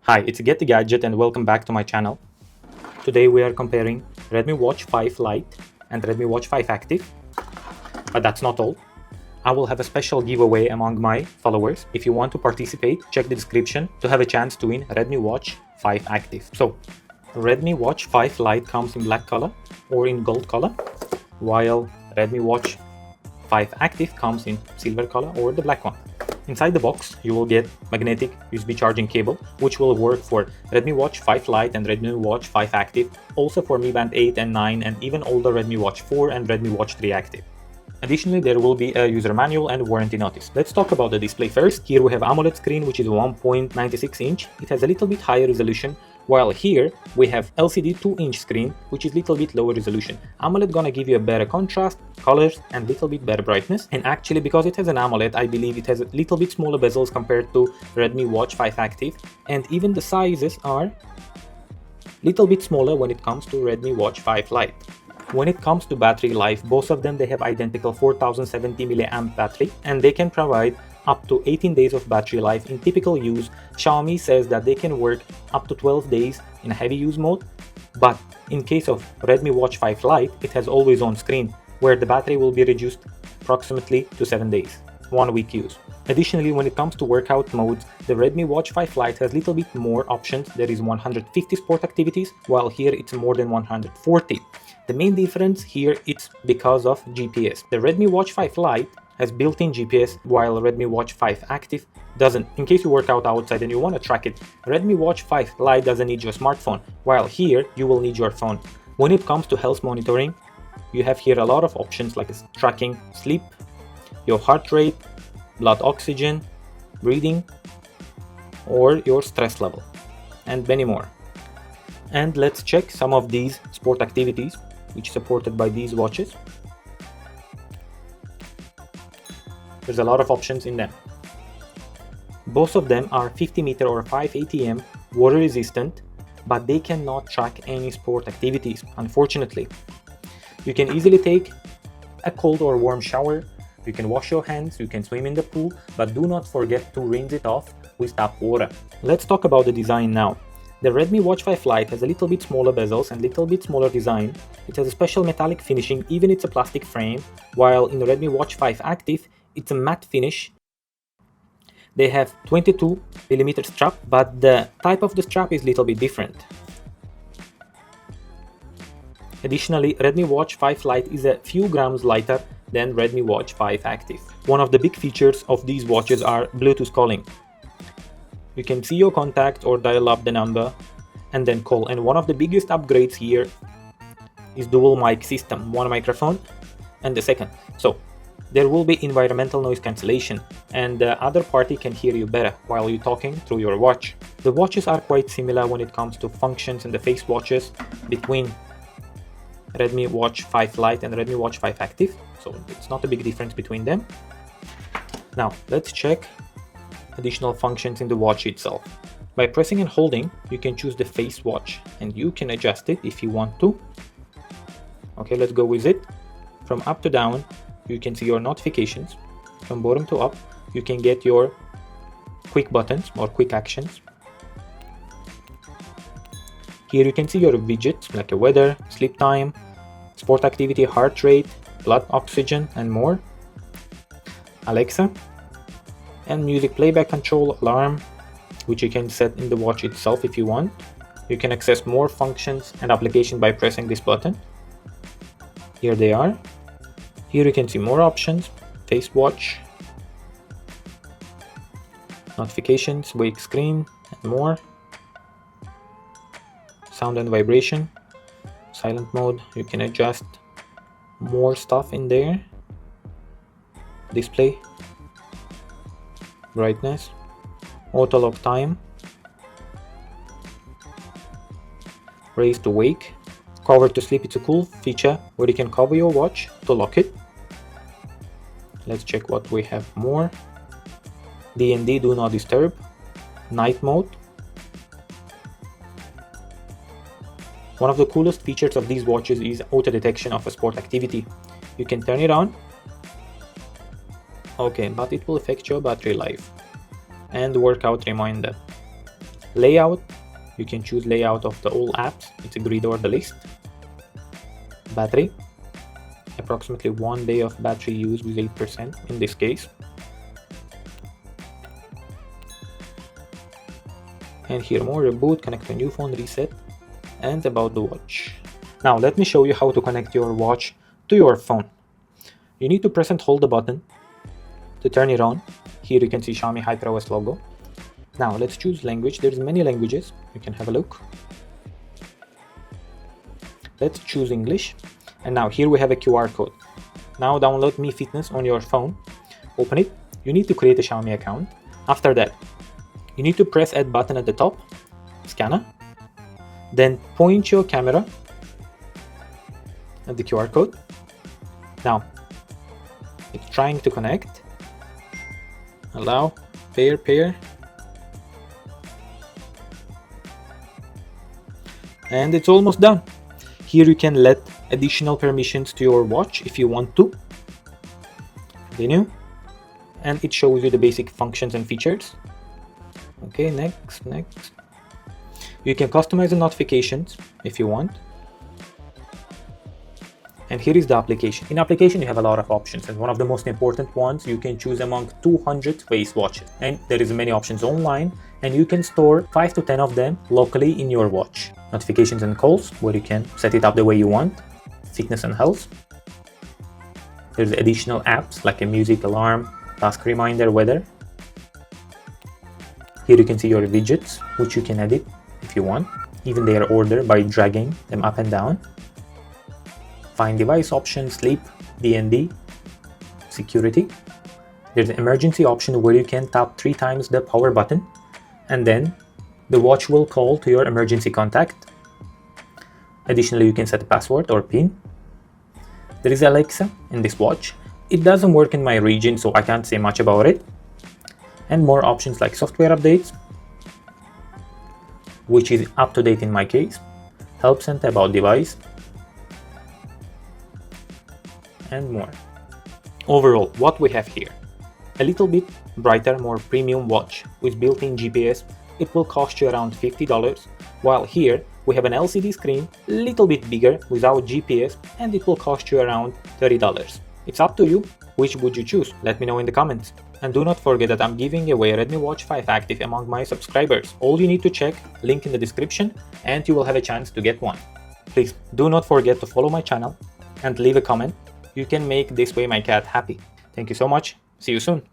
Hi, it's Get the Gadget and welcome back to my channel. Today we are comparing Redmi Watch 5 Lite and Redmi Watch 5 Active. But that's not all. I will have a special giveaway among my followers. If you want to participate, check the description to have a chance to win Redmi Watch 5 Active. So, Redmi Watch 5 Lite comes in black color or in gold color, while Redmi Watch 5 Active comes in silver color or the black one. Inside the box, you will get magnetic USB charging cable, which will work for Redmi Watch 5 Lite and Redmi Watch 5 Active, also for Mi Band 8 and 9 and even older Redmi Watch 4 and Redmi Watch 3 Active. Additionally, there will be a user manual and warranty notice. Let's talk about the display first. Here we have AMOLED screen, which is 1.96 inch. It has a little bit higher resolution, while here we have LCD 2-inch screen, which is little bit lower resolution. AMOLED gonna give you a better contrast, colors, and little bit better brightness. And actually, because it has an AMOLED, I believe it has a little bit smaller bezels compared to Redmi Watch 5 Active, and even the sizes are little bit smaller when it comes to Redmi Watch 5 Lite. When it comes to battery life, both of them they have identical 4070 mAh battery, and they can provide up to 18 days of battery life in typical use. Xiaomi says that they can work up to 12 days in a heavy use mode, but in case of Redmi Watch 5 Lite, it has always on screen, where the battery will be reduced approximately to 7 days, 1 week use. Additionally, when it comes to workout modes, the Redmi Watch 5 Lite has little bit more options. There is 150 sport activities, while here it's more than 140. The main difference here is because of GPS. The Redmi Watch 5 Lite has built-in GPS, while Redmi Watch 5 Active doesn't. In case you work out outside and you want to track it, Redmi Watch 5 Lite doesn't need your smartphone, while here you will need your phone. When it comes to health monitoring, you have here a lot of options like tracking sleep, your heart rate, blood oxygen, breathing, or your stress level, and many more. And let's check some of these sport activities which is supported by these watches. There's a lot of options in them. Both of them are 50 meter or 5 ATM water resistant, but they cannot track any sport activities, unfortunately. You can easily take a cold or warm shower, you can wash your hands, you can swim in the pool, but do not forget to rinse it off with tap water. Let's talk about the design now. The Redmi Watch 5 Lite has a little bit smaller bezels and little bit smaller design. It has a special metallic finishing, even it's a plastic frame, while in the Redmi Watch 5 Active, it's a matte finish. They have 22mm strap, but the type of the strap is a little bit different. Additionally, Redmi Watch 5 Lite is a few grams lighter than Redmi Watch 5 Active. One of the big features of these watches are Bluetooth calling. You can see your contact or dial up the number and then call. And one of the biggest upgrades here is dual mic system, one microphone and the second. So there will be environmental noise cancellation and the other party can hear you better while you're talking through your watch. The watches are quite similar when it comes to functions and the face watches between Redmi Watch 5 Lite and Redmi Watch 5 Active. So it's not a big difference between them. Now let's check additional functions in the watch itself. By pressing and holding, you can choose the face watch and you can adjust it if you want to. Okay, let's go with it. From up to down, you can see your notifications. From bottom to up, you can get your quick buttons or quick actions. Here you can see your widgets like a weather, sleep time, sport activity, heart rate, blood oxygen, and more. Alexa, and music playback control, alarm, which you can set in the watch itself if you want. You can access more functions and applications by pressing this button. Here they are. Here you can see more options, face watch, notifications, wake screen, and more. Sound and vibration, silent mode, you can adjust more stuff in there. Display, brightness, auto lock time, raise to wake, cover to sleep. It's a cool feature where you can cover your watch to lock it. Let's check what we have more. DND, do not disturb, night mode. One of the coolest features of these watches is auto detection of a sport activity. You can turn it on. Okay, but it will affect your battery life. And workout reminder. Layout, you can choose layout of the all apps, it's a grid or the list. Battery, approximately 1 day of battery use with 8% in this case. And here more, reboot, connect to new phone, reset, and about the watch. Now let me show you how to connect your watch to your phone. You need to press and hold the button to turn it on. Here you can see Xiaomi HyperOS logo. Now let's choose language. There's many languages, you can have a look. Let's choose English. And now here we have a QR code. Now download Mi Fitness on your phone. Open it. You need to create a Xiaomi account. After that, you need to press add button at the top, scanner. Then point your camera at the QR code. Now, it's trying to connect. Allow, pair. And it's almost done. Here you can let additional permissions to your watch if you want to. Continue. And it shows you the basic functions and features. Okay, next. You can customize the notifications if you want. And here is the application. In application you have a lot of options, and one of the most important ones, you can choose among 200 face watches. And there is many options online, and you can store 5 to 10 of them locally in your watch. Notifications and calls, where you can set it up the way you want. Fitness and health. There's additional apps like a music, alarm, task reminder, weather. Here you can see your widgets, which you can edit if you want. Even their order by dragging them up and down. Find device options, sleep, DND, security. There's an emergency option where you can tap 3 times the power button, and then the watch will call to your emergency contact. Additionally, you can set a password or PIN. There is Alexa in this watch. It doesn't work in my region, so I can't say much about it. And more options like software updates, which is up to date in my case, help center about device, and more. Overall, what we have here: a little bit brighter, more premium watch with built-in GPS. It will cost you around $50, while here we have an LCD screen, little bit bigger without GPS, and it will cost you around $30. It's up to you. Which would you choose? Let me know in the comments. And do not forget that I'm giving away a Redmi Watch 5 Active among my subscribers. All you need to check, link in the description, and you will have a chance to get one. Please do not forget to follow my channel and leave a comment. You can make this way my cat happy. Thank you so much. See you soon.